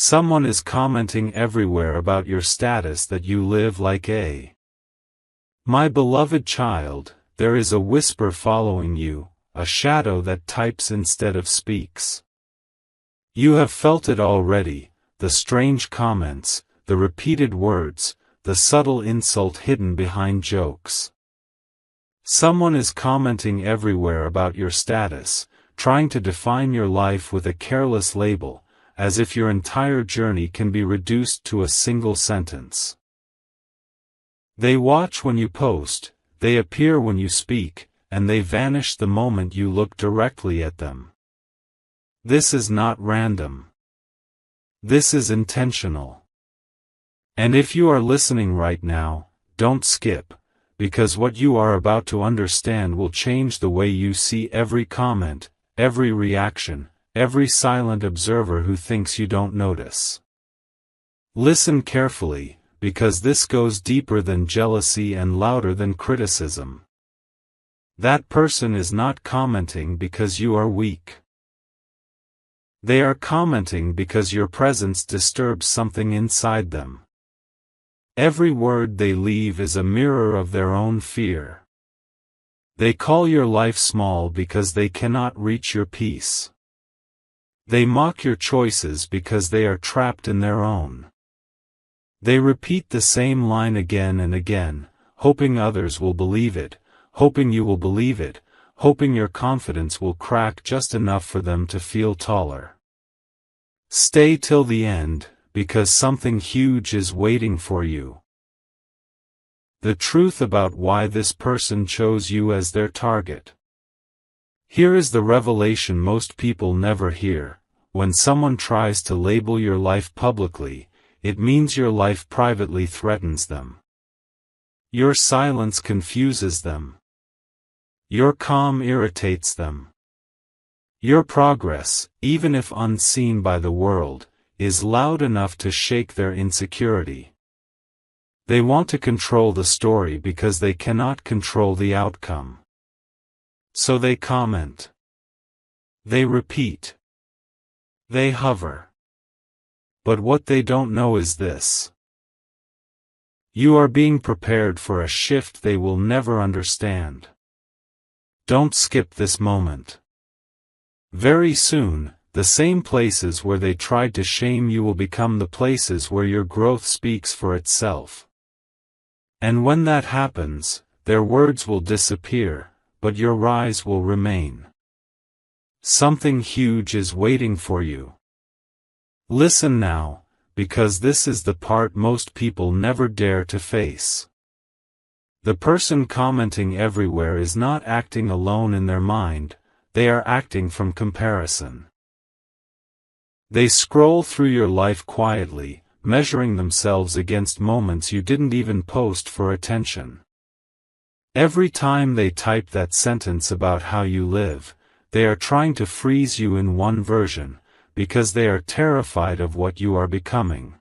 Someone is commenting everywhere about your status that you live like a. My beloved child, there is a whisper following you, a shadow that types instead of speaks. You have felt it already, the strange comments, the repeated words, the subtle insult hidden behind jokes. Someone is commenting everywhere about your status, trying to define your life with a careless label, as if your entire journey can be reduced to a single sentence. They watch when you post, they appear when you speak, and they vanish the moment you look directly at them. This is not random. This is intentional. And if you are listening right now, don't skip, because what you are about to understand will change the way you see every comment, every reaction, every silent observer who thinks you don't notice. Listen carefully, because this goes deeper than jealousy and louder than criticism. That person is not commenting because you are weak. They are commenting because your presence disturbs something inside them. Every word they leave is a mirror of their own fear. They call your life small because they cannot reach your peace. They mock your choices because they are trapped in their own. They repeat the same line again and again, hoping others will believe it, hoping you will believe it, hoping your confidence will crack just enough for them to feel taller. Stay till the end, because something huge is waiting for you. The truth about why this person chose you as their target. Here is the revelation most people never hear. When someone tries to label your life publicly, it means your life privately threatens them. Your silence confuses them. Your calm irritates them. Your progress, even if unseen by the world, is loud enough to shake their insecurity. They want to control the story because they cannot control the outcome. So they comment. They repeat. They hover. But what they don't know is this. You are being prepared for a shift they will never understand. Don't skip this moment. Very soon, the same places where they tried to shame you will become the places where your growth speaks for itself. And when that happens, their words will disappear, but your rise will remain. Something huge is waiting for you. Listen now, because this is the part most people never dare to face. The person commenting everywhere is not acting alone in their mind, they are acting from comparison. They scroll through your life quietly, measuring themselves against moments you didn't even post for attention. Every time they type that sentence about how you live, they are trying to freeze you in one version, because they are terrified of what you are becoming.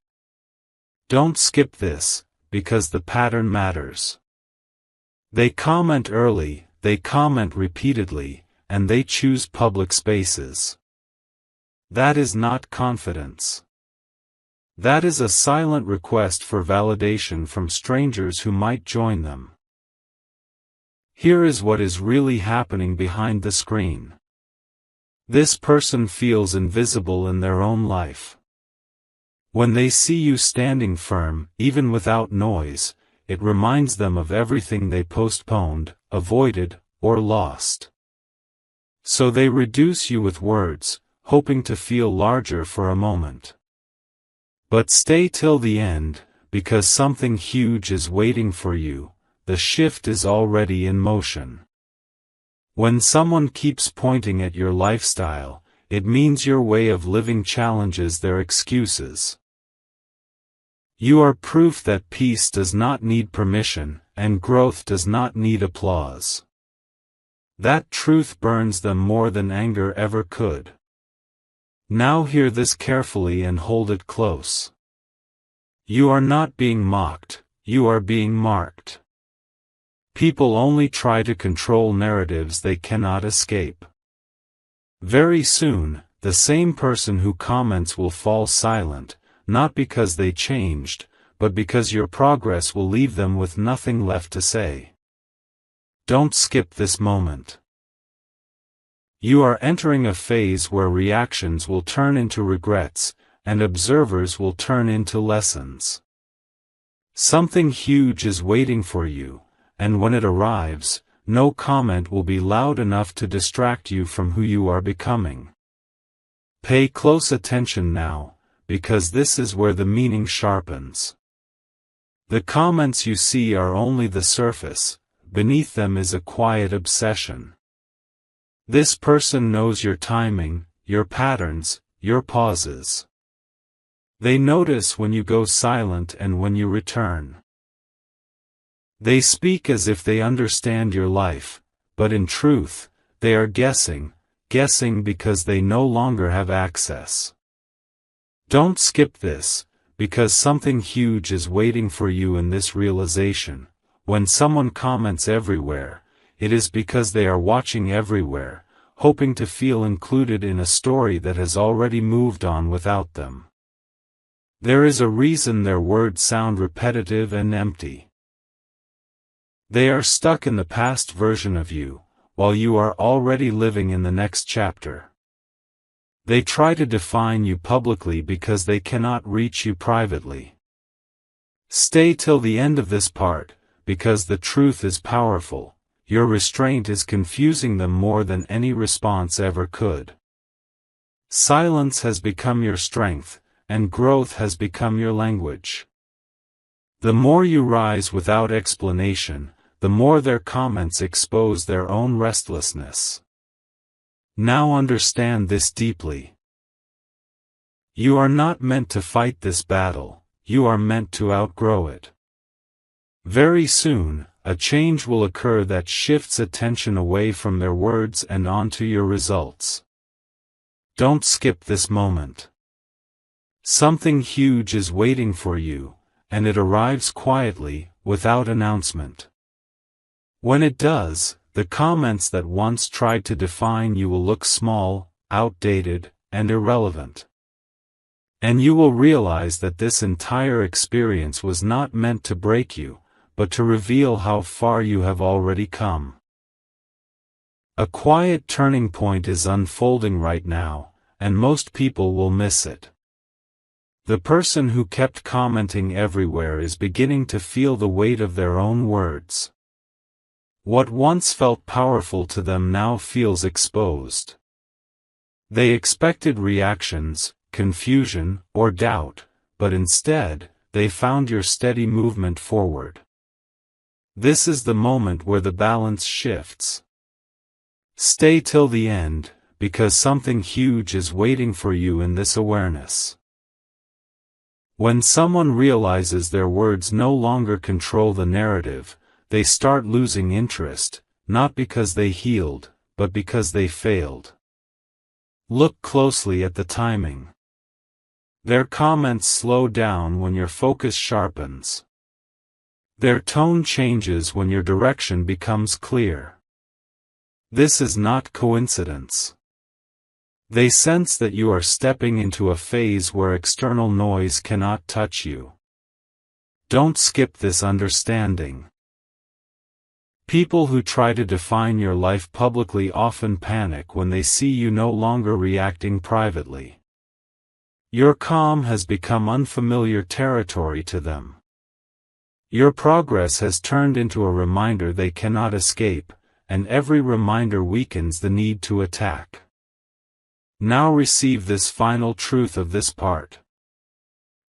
Don't skip this, because the pattern matters. They comment early, they comment repeatedly, and they choose public spaces. That is not confidence. That is a silent request for validation from strangers who might join them. Here is what is really happening behind the screen. This person feels invisible in their own life. When they see you standing firm, even without noise, it reminds them of everything they postponed, avoided, or lost. So they reduce you with words, hoping to feel larger for a moment. But stay till the end, because something huge is waiting for you, the shift is already in motion. When someone keeps pointing at your lifestyle, it means your way of living challenges their excuses. You are proof that peace does not need permission, and growth does not need applause. That truth burns them more than anger ever could. Now hear this carefully and hold it close. You are not being mocked, you are being marked. People only try to control narratives they cannot escape. Very soon, the same person who comments will fall silent, not because they changed, but because your progress will leave them with nothing left to say. Don't skip this moment. You are entering a phase where reactions will turn into regrets, and observers will turn into lessons. Something huge is waiting for you, and when it arrives, no comment will be loud enough to distract you from who you are becoming. Pay close attention now, because this is where the meaning sharpens. The comments you see are only the surface, beneath them is a quiet obsession. This person knows your timing, your patterns, your pauses. They notice when you go silent and when you return. They speak as if they understand your life, but in truth, they are guessing because they no longer have access. Don't skip this, because something huge is waiting for you in this realization. When someone comments everywhere, it is because they are watching everywhere, hoping to feel included in a story that has already moved on without them. There is a reason their words sound repetitive and empty. They are stuck in the past version of you, while you are already living in the next chapter. They try to define you publicly because they cannot reach you privately. Stay till the end of this part, because the truth is powerful. Your restraint is confusing them more than any response ever could. Silence has become your strength, and growth has become your language. The more you rise without explanation, the more their comments expose their own restlessness. Now understand this deeply. You are not meant to fight this battle, you are meant to outgrow it. Very soon, a change will occur that shifts attention away from their words and onto your results. Don't skip this moment. Something huge is waiting for you, and it arrives quietly, without announcement. When it does, the comments that once tried to define you will look small, outdated, and irrelevant. And you will realize that this entire experience was not meant to break you, but to reveal how far you have already come. A quiet turning point is unfolding right now, and most people will miss it. The person who kept commenting everywhere is beginning to feel the weight of their own words. What once felt powerful to them now feels exposed. They expected reactions, confusion, or doubt, but instead, they found your steady movement forward. This is the moment where the balance shifts. Stay till the end, because something huge is waiting for you in this awareness. When someone realizes their words no longer control the narrative, they start losing interest, not because they healed, but because they failed. Look closely at the timing. Their comments slow down when your focus sharpens. Their tone changes when your direction becomes clear. This is not coincidence. They sense that you are stepping into a phase where external noise cannot touch you. Don't skip this understanding. People who try to define your life publicly often panic when they see you no longer reacting privately. Your calm has become unfamiliar territory to them. Your progress has turned into a reminder they cannot escape, and every reminder weakens the need to attack. Now receive this final truth of this part.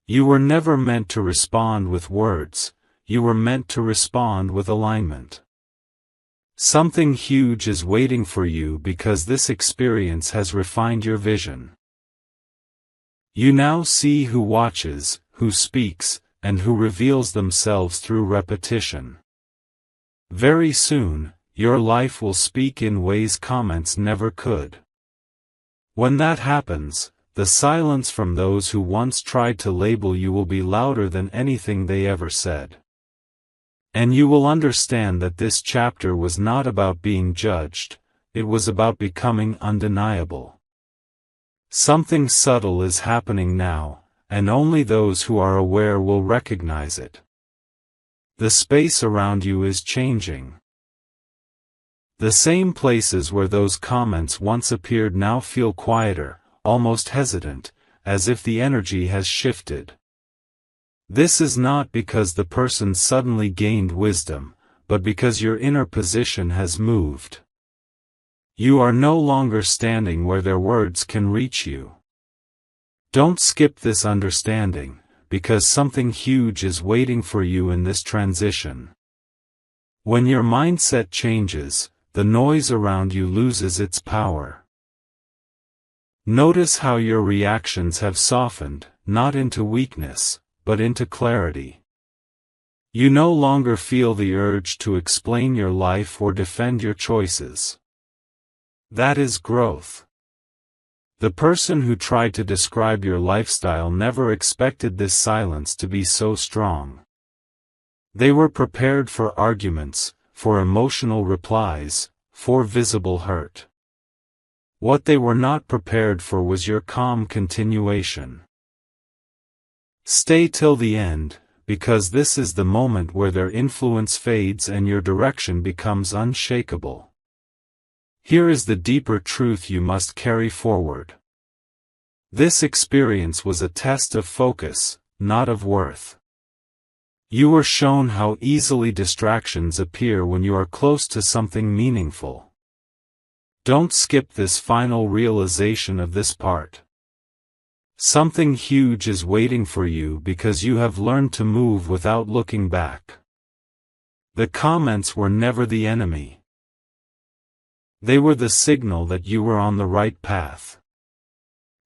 You were never meant to respond with words, you were meant to respond with alignment. Something huge is waiting for you because this experience has refined your vision. You now see who watches, who speaks, and who reveals themselves through repetition. Very soon, your life will speak in ways comments never could. When that happens, the silence from those who once tried to label you will be louder than anything they ever said. And you will understand that this chapter was not about being judged, it was about becoming undeniable. Something subtle is happening now, and only those who are aware will recognize it. The space around you is changing. The same places where those comments once appeared now feel quieter, almost hesitant, as if the energy has shifted. This is not because the person suddenly gained wisdom, but because your inner position has moved. You are no longer standing where their words can reach you. Don't skip this understanding, because something huge is waiting for you in this transition. When your mindset changes, the noise around you loses its power. Notice how your reactions have softened, not into weakness, but into clarity. You no longer feel the urge to explain your life or defend your choices. That is growth. The person who tried to describe your lifestyle never expected this silence to be so strong. They were prepared for arguments, for emotional replies, for visible hurt. What they were not prepared for was your calm continuation. Stay till the end, because this is the moment where their influence fades and your direction becomes unshakable. Here is the deeper truth you must carry forward. This experience was a test of focus, not of worth. You were shown how easily distractions appear when you are close to something meaningful. Don't skip this final realization of this part. Something huge is waiting for you because you have learned to move without looking back. The comments were never the enemy. They were the signal that you were on the right path.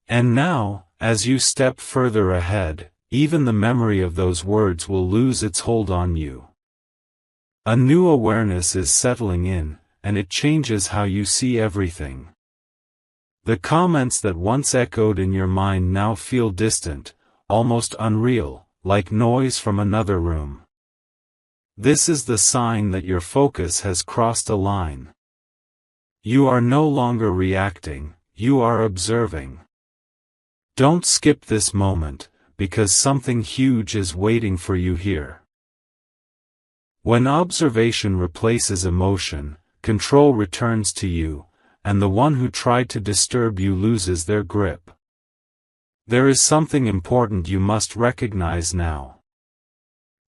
And now, as you step further ahead, even the memory of those words will lose its hold on you. A new awareness is settling in, and it changes how you see everything. The comments that once echoed in your mind now feel distant, almost unreal, like noise from another room. This is the sign that your focus has crossed a line. You are no longer reacting, you are observing. Don't skip this moment, because something huge is waiting for you here. When observation replaces emotion, control returns to you, and the one who tried to disturb you loses their grip. There is something important you must recognize now.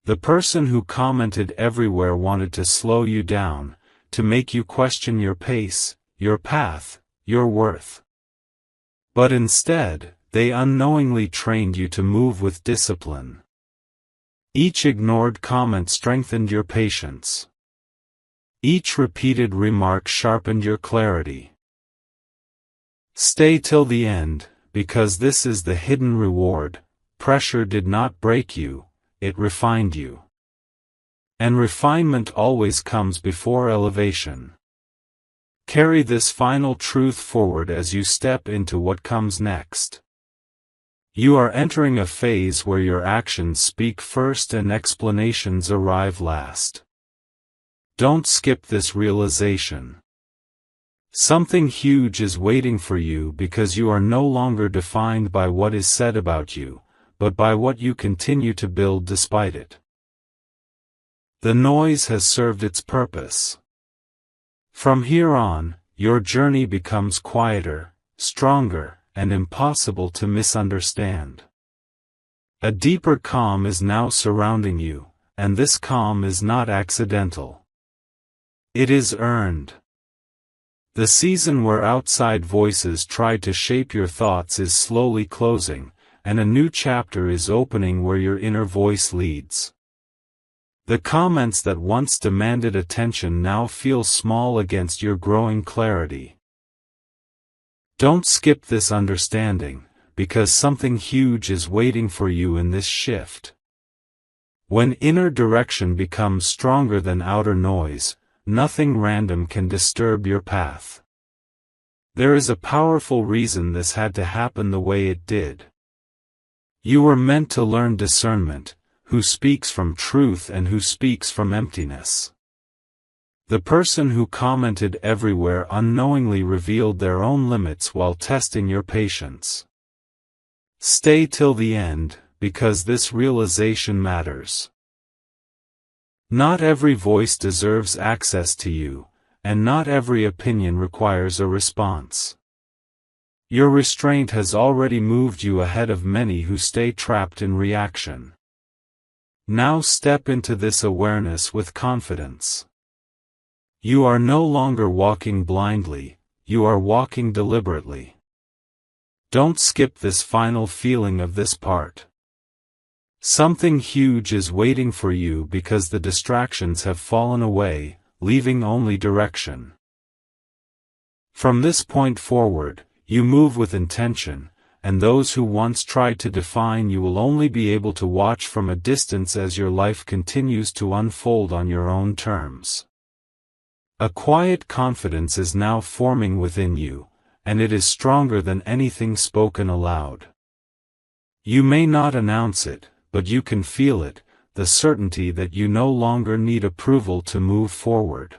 The person who commented everywhere wanted to slow you down, to make you question your pace, your path, your worth. But instead, they unknowingly trained you to move with discipline. Each ignored comment strengthened your patience. Each repeated remark sharpened your clarity. Stay till the end, because this is the hidden reward. Pressure did not break you, it refined you. And refinement always comes before elevation. Carry this final truth forward as you step into what comes next. You are entering a phase where your actions speak first and explanations arrive last. Don't skip this realization. Something huge is waiting for you because you are no longer defined by what is said about you, but by what you continue to build despite it. The noise has served its purpose. From here on, your journey becomes quieter, stronger, and impossible to misunderstand. A deeper calm is now surrounding you, and this calm is not accidental. It is earned. The season where outside voices tried to shape your thoughts is slowly closing, and a new chapter is opening where your inner voice leads. The comments that once demanded attention now feel small against your growing clarity. Don't skip this understanding, because something huge is waiting for you in this shift. When inner direction becomes stronger than outer noise, nothing random can disturb your path. There is a powerful reason this had to happen the way it did. You were meant to learn discernment, who speaks from truth and who speaks from emptiness. The person who commented everywhere unknowingly revealed their own limits while testing your patience. Stay till the end, because this realization matters. Not every voice deserves access to you, and not every opinion requires a response. Your restraint has already moved you ahead of many who stay trapped in reaction. Now step into this awareness with confidence. You are no longer walking blindly, you are walking deliberately. Don't skip this final feeling of this part. Something huge is waiting for you because the distractions have fallen away, leaving only direction. From this point forward, you move with intention, and those who once tried to define you will only be able to watch from a distance as your life continues to unfold on your own terms. A quiet confidence is now forming within you, and it is stronger than anything spoken aloud. You may not announce it, but you can feel it, the certainty that you no longer need approval to move forward.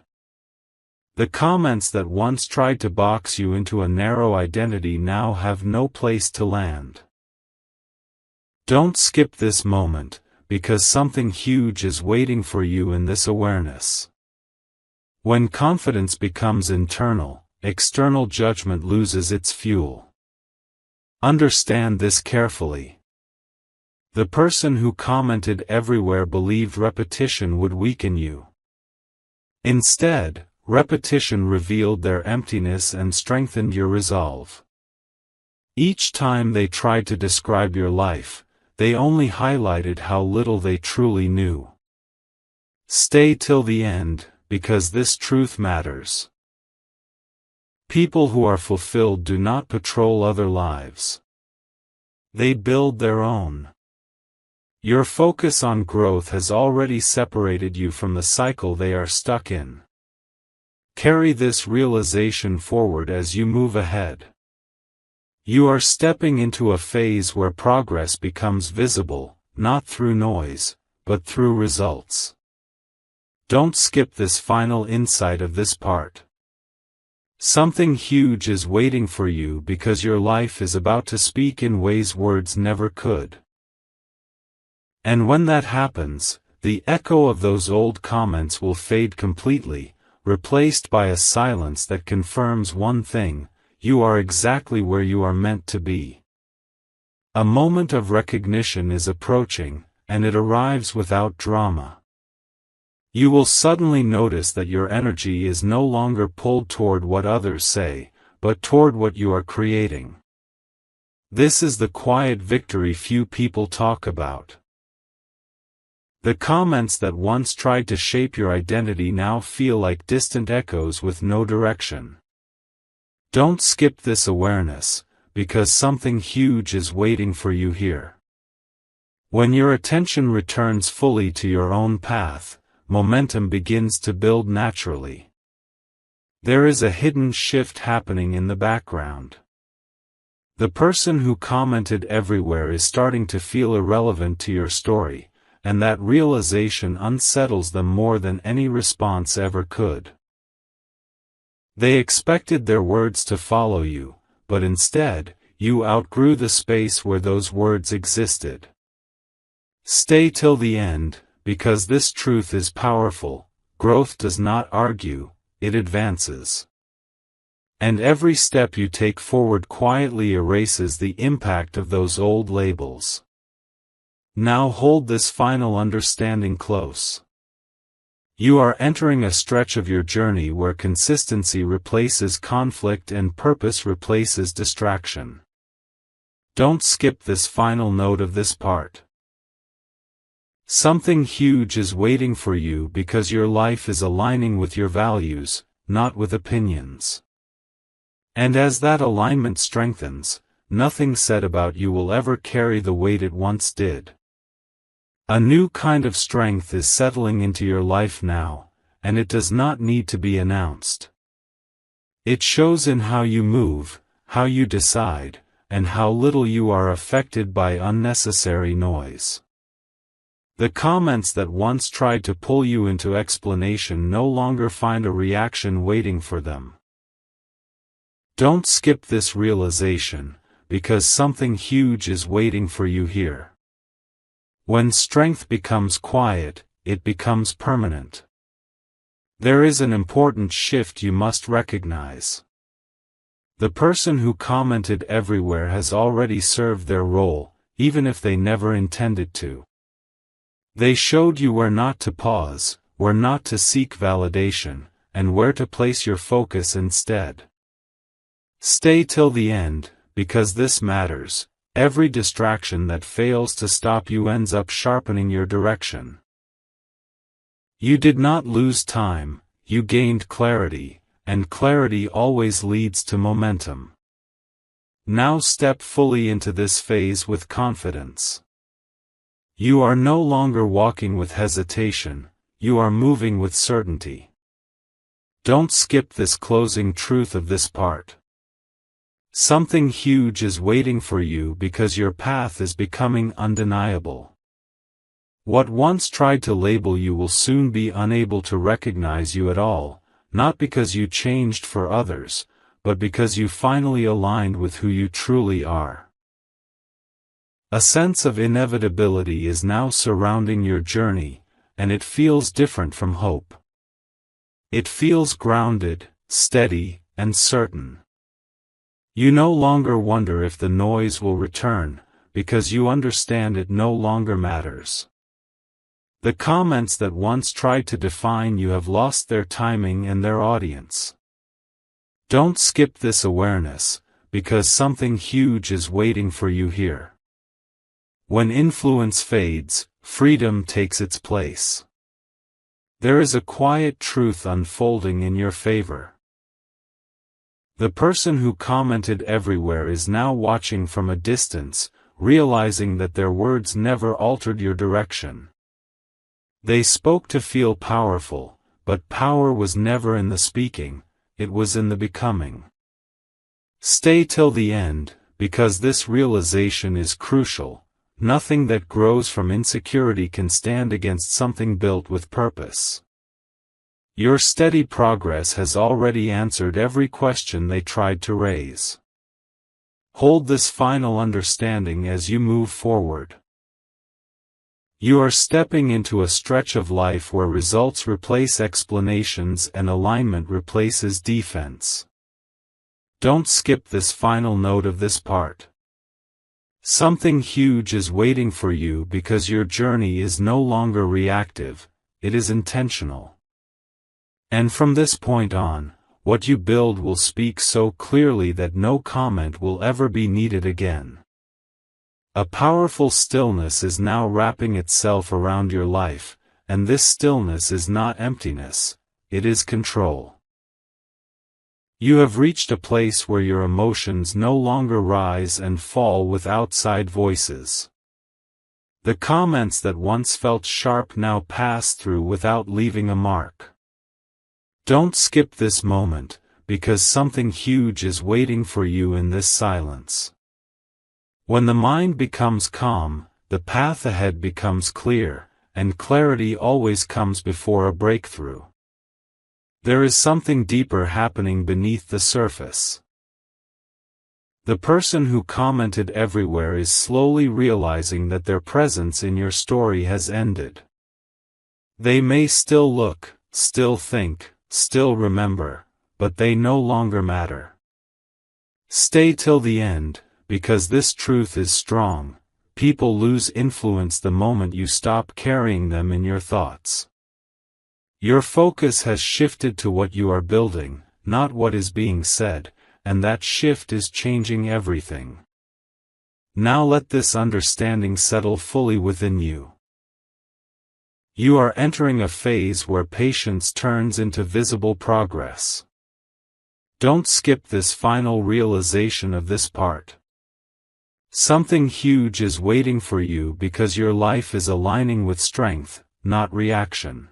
The comments that once tried to box you into a narrow identity now have no place to land. Don't skip this moment, because something huge is waiting for you in this awareness. When confidence becomes internal, external judgment loses its fuel. Understand this carefully. The person who commented everywhere believed repetition would weaken you. Instead, repetition revealed their emptiness and strengthened your resolve. Each time they tried to describe your life, they only highlighted how little they truly knew. Stay till the end, because this truth matters. People who are fulfilled do not patrol other lives. They build their own. Your focus on growth has already separated you from the cycle they are stuck in. Carry this realization forward as you move ahead. You are stepping into a phase where progress becomes visible, not through noise, but through results. Don't skip this final insight of this part. Something huge is waiting for you because your life is about to speak in ways words never could. And when that happens, the echo of those old comments will fade completely, replaced by a silence that confirms one thing: you are exactly where you are meant to be. A moment of recognition is approaching, and it arrives without drama. You will suddenly notice that your energy is no longer pulled toward what others say, but toward what you are creating. This is the quiet victory few people talk about. The comments that once tried to shape your identity now feel like distant echoes with no direction. Don't skip this awareness, because something huge is waiting for you here. When your attention returns fully to your own path, momentum begins to build naturally. There is a hidden shift happening in the background. The person who commented everywhere is starting to feel irrelevant to your story, and that realization unsettles them more than any response ever could. They expected their words to follow you, but instead, you outgrew the space where those words existed. Stay till the end, because this truth is powerful: growth does not argue, it advances. And every step you take forward quietly erases the impact of those old labels. Now hold this final understanding close. You are entering a stretch of your journey where consistency replaces conflict and purpose replaces distraction. Don't skip this final note of this part. Something huge is waiting for you because your life is aligning with your values, not with opinions. And as that alignment strengthens, nothing said about you will ever carry the weight it once did. A new kind of strength is settling into your life now, and it does not need to be announced. It shows in how you move, how you decide, and how little you are affected by unnecessary noise. The comments that once tried to pull you into explanation no longer find a reaction waiting for them. Don't skip this realization, because something huge is waiting for you here. When strength becomes quiet, it becomes permanent. There is an important shift you must recognize. The person who commented everywhere has already served their role, even if they never intended to. They showed you where not to pause, where not to seek validation, and where to place your focus instead. Stay till the end, because this matters. Every distraction that fails to stop you ends up sharpening your direction. You did not lose time, you gained clarity, and clarity always leads to momentum. Now step fully into this phase with confidence. You are no longer walking with hesitation, you are moving with certainty. Don't skip this closing truth of this part. Something huge is waiting for you because your path is becoming undeniable. What once tried to label you will soon be unable to recognize you at all, not because you changed for others, but because you finally aligned with who you truly are. A sense of inevitability is now surrounding your journey, and it feels different from hope. It feels grounded, steady, and certain. You no longer wonder if the noise will return, because you understand it no longer matters. The comments that once tried to define you have lost their timing and their audience. Don't skip this awareness, because something huge is waiting for you here. When influence fades, freedom takes its place. There is a quiet truth unfolding in your favor. The person who commented everywhere is now watching from a distance, realizing that their words never altered your direction. They spoke to feel powerful, but power was never in the speaking, it was in the becoming. Stay till the end, because this realization is crucial. Nothing that grows from insecurity can stand against something built with purpose. Your steady progress has already answered every question they tried to raise. Hold this final understanding as you move forward. You are stepping into a stretch of life where results replace explanations and alignment replaces defense. Don't skip this final note of this part. Something huge is waiting for you because your journey is no longer reactive, it is intentional. And from this point on, what you build will speak so clearly that no comment will ever be needed again. A powerful stillness is now wrapping itself around your life, and this stillness is not emptiness, it is control. You have reached a place where your emotions no longer rise and fall with outside voices. The comments that once felt sharp now pass through without leaving a mark. Don't skip this moment, because something huge is waiting for you in this silence. When the mind becomes calm, the path ahead becomes clear, and clarity always comes before a breakthrough. There is something deeper happening beneath the surface. The person who commented everywhere is slowly realizing that their presence in your story has ended. They may still look, still think, still remember, but they no longer matter. Stay till the end, because this truth is strong. People lose influence the moment you stop carrying them in your thoughts. Your focus has shifted to what you are building, not what is being said, and that shift is changing everything. Now let this understanding settle fully within you. You are entering a phase where patience turns into visible progress. Don't skip this final realization of this part. Something huge is waiting for you because your life is aligning with strength, not reaction.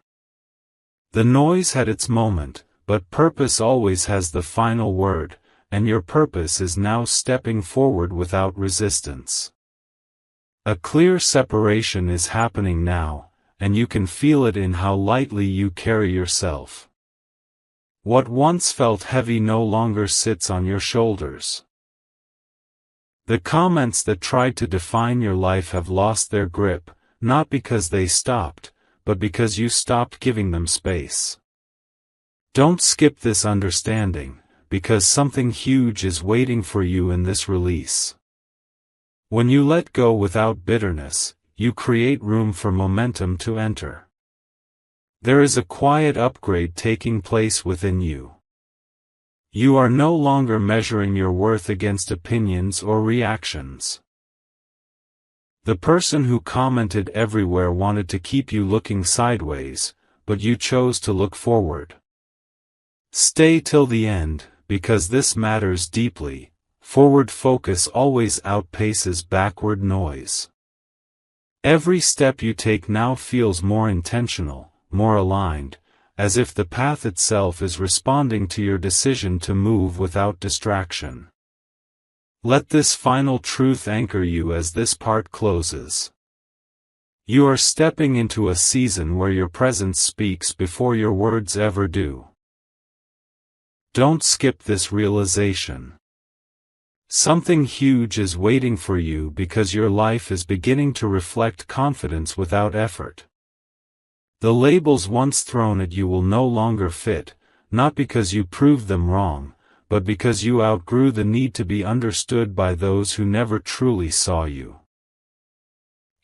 The noise had its moment, but purpose always has the final word, and your purpose is now stepping forward without resistance. A clear separation is happening now, and you can feel it in how lightly you carry yourself. What once felt heavy no longer sits on your shoulders. The comments that tried to define your life have lost their grip, not because they stopped, but because you stopped giving them space. Don't skip this understanding, because something huge is waiting for you in this release. When you let go without bitterness, you create room for momentum to enter. There is a quiet upgrade taking place within you. You are no longer measuring your worth against opinions or reactions. The person who commented everywhere wanted to keep you looking sideways, but you chose to look forward. Stay till the end, because this matters deeply. Forward focus always outpaces backward noise. Every step you take now feels more intentional, more aligned, as if the path itself is responding to your decision to move without distraction. Let this final truth anchor you as this part closes. You are stepping into a season where your presence speaks before your words ever do. Don't skip this realization. Something huge is waiting for you because your life is beginning to reflect confidence without effort. The labels once thrown at you will no longer fit, not because you proved them wrong, but because you outgrew the need to be understood by those who never truly saw you.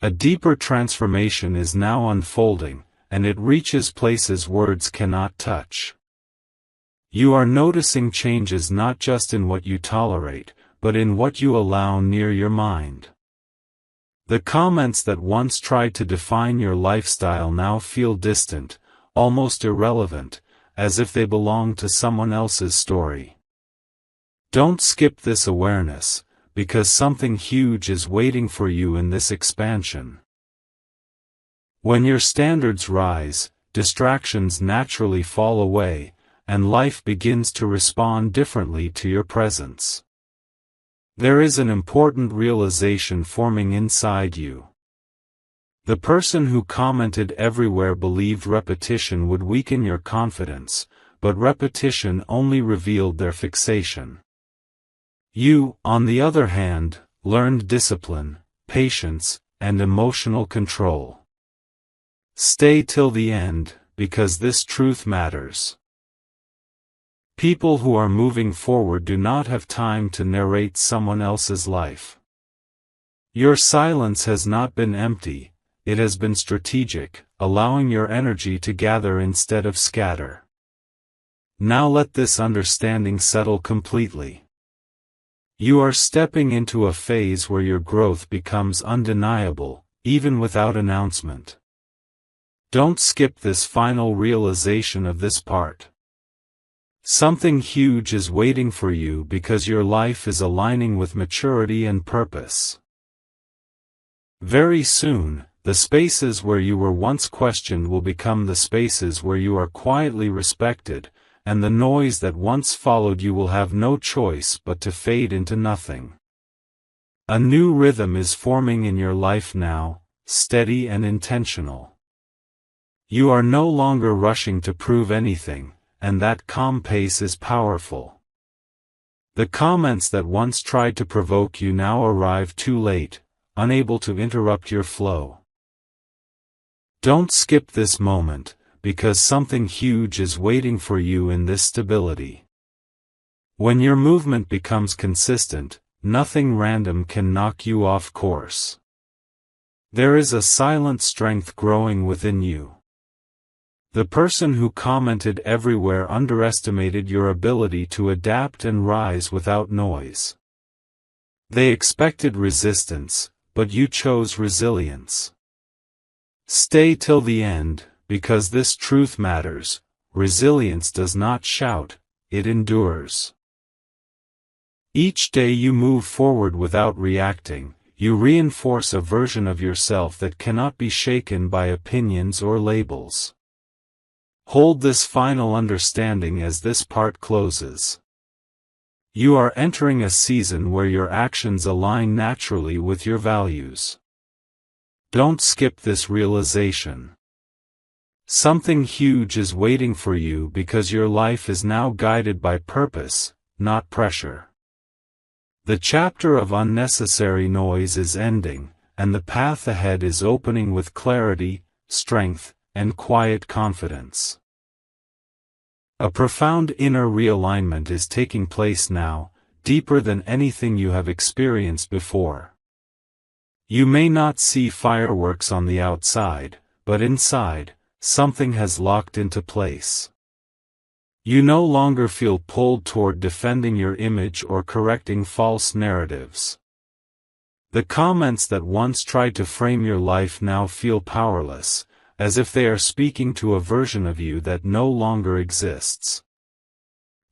A deeper transformation is now unfolding, and it reaches places words cannot touch. You are noticing changes not just in what you tolerate, but in what you allow near your mind. The comments that once tried to define your lifestyle now feel distant, almost irrelevant, as if they belong to someone else's story. Don't skip this awareness, because something huge is waiting for you in this expansion. When your standards rise, distractions naturally fall away, and life begins to respond differently to your presence. There is an important realization forming inside you. The person who commented everywhere believed repetition would weaken your confidence, but repetition only revealed their fixation. You, on the other hand, learned discipline, patience, and emotional control. Stay till the end, because this truth matters. People who are moving forward do not have time to narrate someone else's life. Your silence has not been empty, it has been strategic, allowing your energy to gather instead of scatter. Now let this understanding settle completely. You are stepping into a phase where your growth becomes undeniable, even without announcement. Don't skip this final realization of this part. Something huge is waiting for you because your life is aligning with maturity and purpose. Very soon, the spaces where you were once questioned will become the spaces where you are quietly respected, and the noise that once followed you will have no choice but to fade into nothing. A new rhythm is forming in your life now, steady and intentional. You are no longer rushing to prove anything, and that calm pace is powerful. The comments that once tried to provoke you now arrive too late, unable to interrupt your flow. Don't skip this moment, because something huge is waiting for you in this stability. When your movement becomes consistent, nothing random can knock you off course. There is a silent strength growing within you. The person who commented everywhere underestimated your ability to adapt and rise without noise. They expected resistance, but you chose resilience. Stay till the end, because this truth matters. Resilience does not shout, it endures. Each day you move forward without reacting, you reinforce a version of yourself that cannot be shaken by opinions or labels. Hold this final understanding as this part closes. You are entering a season where your actions align naturally with your values. Don't skip this realization. Something huge is waiting for you because your life is now guided by purpose, not pressure. The chapter of unnecessary noise is ending, and the path ahead is opening with clarity, strength, and quiet confidence. A profound inner realignment is taking place now, deeper than anything you have experienced before. You may not see fireworks on the outside, but inside, something has locked into place. You no longer feel pulled toward defending your image or correcting false narratives. The comments that once tried to frame your life now feel powerless, as if they are speaking to a version of you that no longer exists.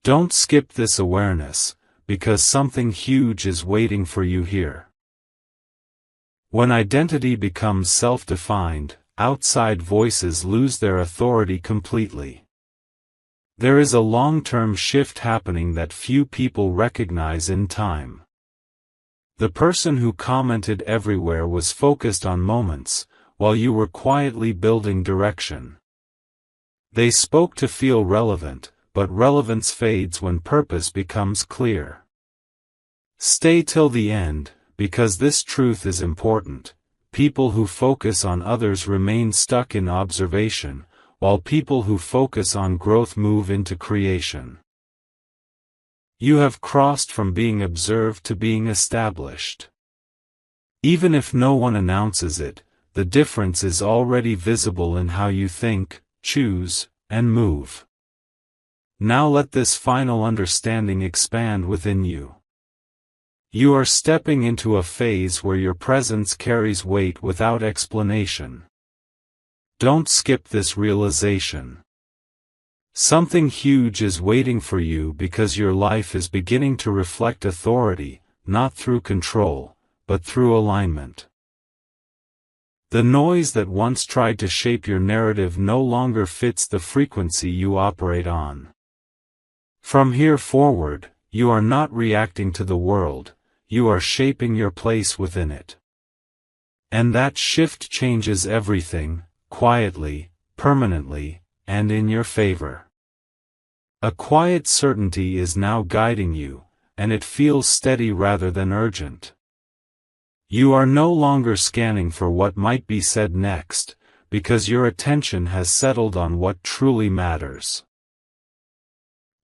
Don't skip this awareness, because something huge is waiting for you here. When identity becomes self-defined, outside voices lose their authority completely. There is a long-term shift happening that few people recognize in time. The person who commented everywhere was focused on moments, while you were quietly building direction. They spoke to feel relevant, but relevance fades when purpose becomes clear. Stay till the end, because this truth is important. People who focus on others remain stuck in observation, while people who focus on growth move into creation. You have crossed from being observed to being established. Even if no one announces it, the difference is already visible in how you think, choose, and move. Now let this final understanding expand within you. You are stepping into a phase where your presence carries weight without explanation. Don't skip this realization. Something huge is waiting for you because your life is beginning to reflect authority, not through control, but through alignment. The noise that once tried to shape your narrative no longer fits the frequency you operate on. From here forward, you are not reacting to the world, you are shaping your place within it. And that shift changes everything, quietly, permanently, and in your favor. A quiet certainty is now guiding you, and it feels steady rather than urgent. You are no longer scanning for what might be said next, because your attention has settled on what truly matters.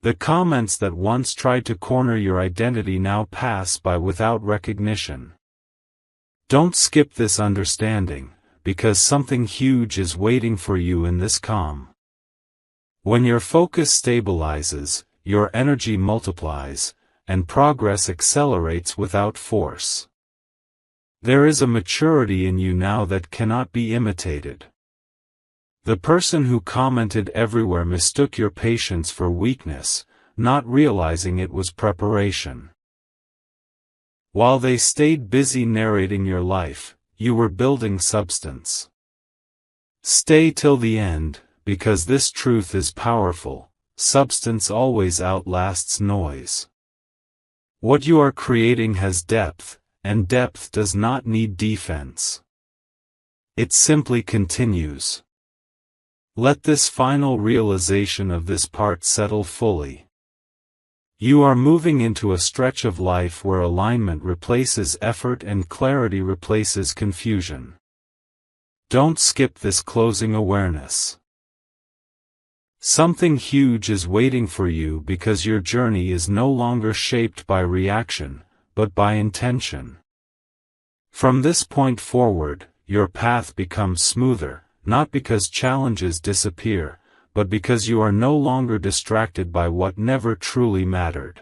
The comments that once tried to corner your identity now pass by without recognition. Don't skip this understanding, because something huge is waiting for you in this calm. When your focus stabilizes, your energy multiplies, and progress accelerates without force. There is a maturity in you now that cannot be imitated. The person who commented everywhere mistook your patience for weakness, not realizing it was preparation. While they stayed busy narrating your life, you were building substance. Stay till the end, because this truth is powerful. Substance always outlasts noise. What you are creating has depth, and depth does not need defense. It simply continues. Let this final realization of this part settle fully. You are moving into a stretch of life where alignment replaces effort and clarity replaces confusion. Don't skip this closing awareness. Something huge is waiting for you because your journey is no longer shaped by reaction, but by intention. From this point forward, your path becomes smoother, not because challenges disappear, but because you are no longer distracted by what never truly mattered.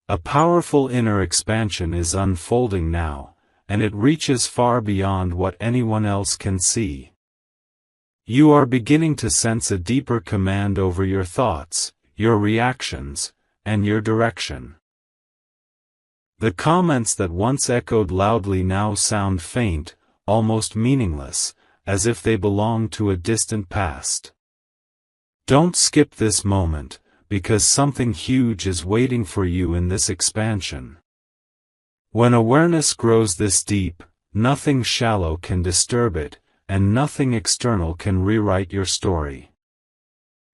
A powerful inner expansion is unfolding now, and it reaches far beyond what anyone else can see. You are beginning to sense a deeper command over your thoughts, your reactions, and your direction. The comments that once echoed loudly now sound faint, almost meaningless, as if they belong to a distant past. Don't skip this moment, because something huge is waiting for you in this expansion. When awareness grows this deep, nothing shallow can disturb it, and nothing external can rewrite your story.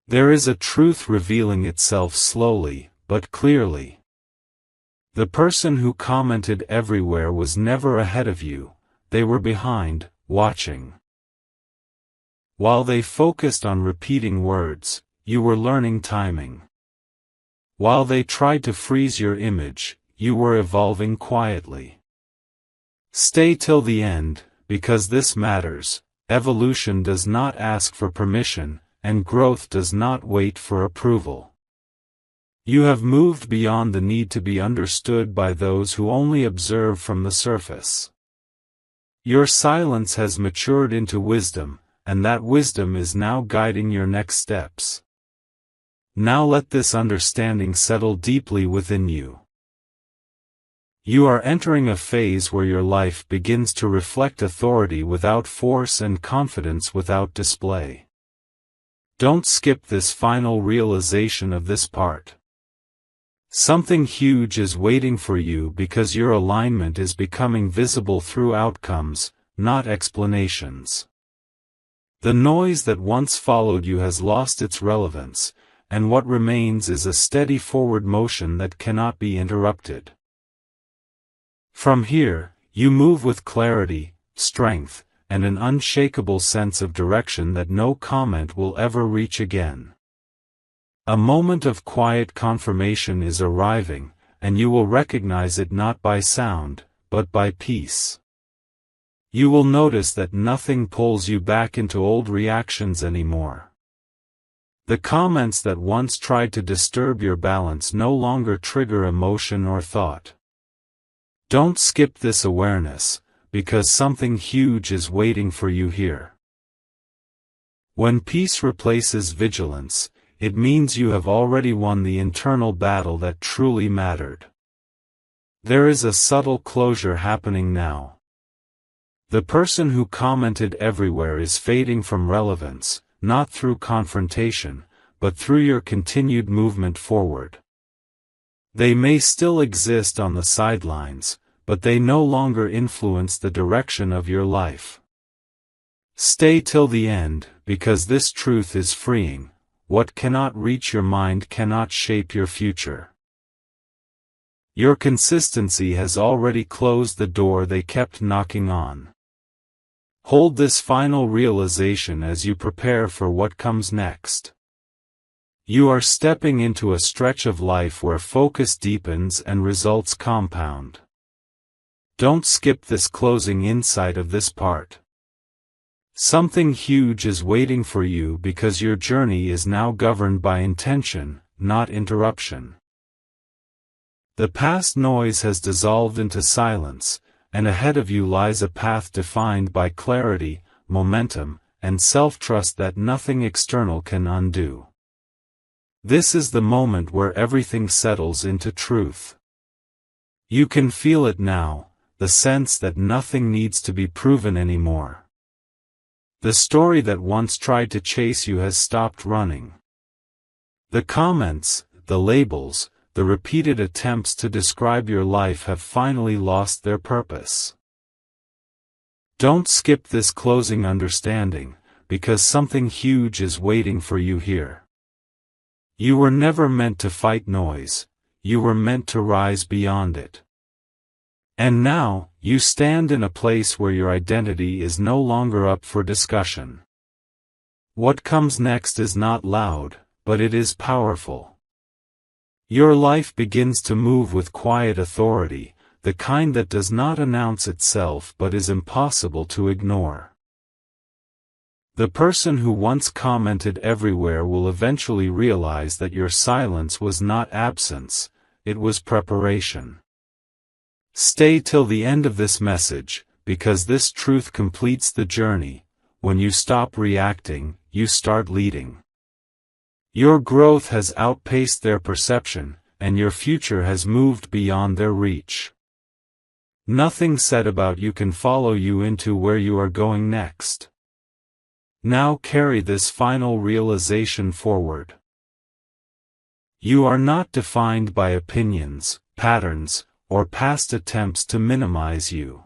There is a truth revealing itself slowly, but clearly. The person who commented everywhere was never ahead of you, they were behind, watching. While they focused on repeating words, you were learning timing. While they tried to freeze your image, you were evolving quietly. Stay till the end, because this matters. Evolution does not ask for permission, and growth does not wait for approval. You have moved beyond the need to be understood by those who only observe from the surface. Your silence has matured into wisdom, and that wisdom is now guiding your next steps. Now let this understanding settle deeply within you. You are entering a phase where your life begins to reflect authority without force and confidence without display. Don't skip this final realization of this part. Something huge is waiting for you because your alignment is becoming visible through outcomes, not explanations. The noise that once followed you has lost its relevance, and what remains is a steady forward motion that cannot be interrupted. From here, you move with clarity, strength, and an unshakable sense of direction that no comment will ever reach again. A moment of quiet confirmation is arriving, and you will recognize it not by sound, but by peace. You will notice that nothing pulls you back into old reactions anymore. The comments that once tried to disturb your balance no longer trigger emotion or thought. Don't skip this awareness, because something huge is waiting for you here. When peace replaces vigilance, it means you have already won the internal battle that truly mattered. There is a subtle closure happening now. The person who commented everywhere is fading from relevance, not through confrontation, but through your continued movement forward. They may still exist on the sidelines, but they no longer influence the direction of your life. Stay till the end, because this truth is freeing. What cannot reach your mind cannot shape your future. Your consistency has already closed the door they kept knocking on. Hold this final realization as you prepare for what comes next. You are stepping into a stretch of life where focus deepens and results compound. Don't skip this closing insight of this part. Something huge is waiting for you because your journey is now governed by intention, not interruption. The past noise has dissolved into silence, and ahead of you lies a path defined by clarity, momentum, and self-trust that nothing external can undo. This is the moment where everything settles into truth. You can feel it now, the sense that nothing needs to be proven anymore. The story that once tried to chase you has stopped running. The comments, the labels, the repeated attempts to describe your life have finally lost their purpose. Don't skip this closing understanding, because something huge is waiting for you here. You were never meant to fight noise, you were meant to rise beyond it. And now, you stand in a place where your identity is no longer up for discussion. What comes next is not loud, but it is powerful. Your life begins to move with quiet authority, the kind that does not announce itself but is impossible to ignore. The person who once commented everywhere will eventually realize that your silence was not absence, it was preparation. Stay till the end of this message, because this truth completes the journey. When you stop reacting, you start leading. Your growth has outpaced their perception, and your future has moved beyond their reach. Nothing said about you can follow you into where you are going next. Now carry this final realization forward. You are not defined by opinions, patterns, or past attempts to minimize you.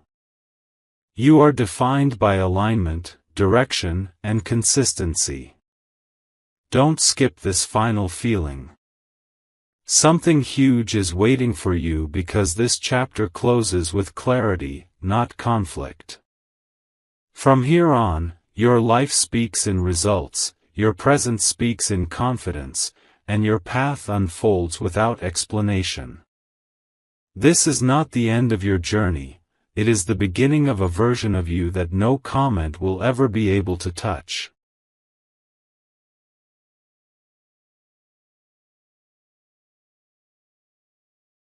You are defined by alignment, direction, and consistency. Don't skip this final feeling. Something huge is waiting for you because this chapter closes with clarity, not conflict. From here on, your life speaks in results, your present speaks in confidence, and your path unfolds without explanation. This is not the end of your journey, it is the beginning of a version of you that no comment will ever be able to touch.